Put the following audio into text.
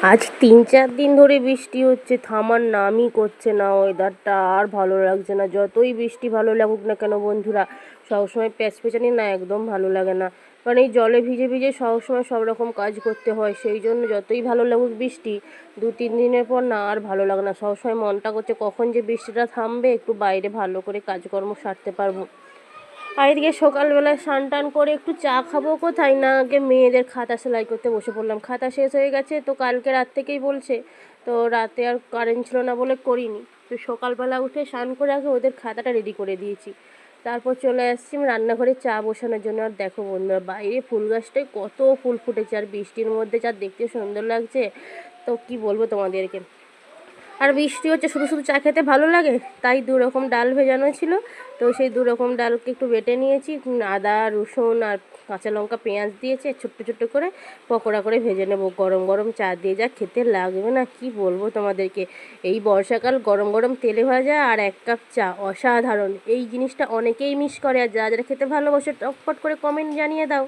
আজ ৩-৪ দিন ধরে বৃষ্টি হচ্ছে, থামার নামই করছে না। ওয়েদারটা আর ভালো লাগছে না। যতই বৃষ্টি ভালো লাগুক না কেন বন্ধুরা, সবসময় প্যাচপ্যাচানি না একদম ভালো লাগে না। কারণ এই জলে ভিজে ভিজে সবসময় সব রকম কাজ করতে হয়, সেই জন্য যতই ভালো লাগুক বৃষ্টি, ২-৩ দিনের পর না আর ভালো লাগে না। সবসময় মনটা করছে কখন যে বৃষ্টিটা থামবে, একটু বাইরে ভালো করে কাজকর্ম সারতে পারবো। আর এদিকে সকালবেলায় স্নান টান করে একটু চা খাবো কোথায় না, আগে মেয়েদের খাতা সেলাই করতে বসে পড়লাম। খাতা শেষ হয়ে গেছে তো কালকে রাত থেকেই বলছে, তো রাতে আর কারেন্ট ছিল না বলে করিনি। তো সকালবেলা উঠে স্নান করে আগে ওদের খাতাটা রেডি করে দিয়েছি, তারপর চলে আসছি আমি রান্নাঘরে চা বসানোর জন্য। আর দেখো বন্ধুরা, বাইরে ফুল গাছটায় কত ফুল ফুটেছে, আর বৃষ্টির মধ্যে যা দেখতে সুন্দর লাগছে, তো কি বলবো তোমাদেরকে। আর বৃষ্টি হচ্ছে, শুধু শুধু চা খেতে ভালো লাগে, তাই ২ রকম ডাল ভেজানো ছিল। তো সেই ২ রকম ডালকে একটু বেটে নিয়েছি, আদা রসুন আর কাঁচা লঙ্কা পেঁয়াজ দিয়েছে, ছোট্ট ছোট্ট করে পকোড়া করে ভেজে নেবো। গরম গরম চা দিয়ে যা খেতে লাগবে না কি বলবো তোমাদেরকে। এই বর্ষাকাল গরম গরম তেলে ভাজা আর ১ কাপ চা, অসাধারণ। এই জিনিসটা অনেকেই মিস করে, আর যারা যারা খেতে ভালোবাসে টপট করে কমেন্ট জানিয়ে দাও।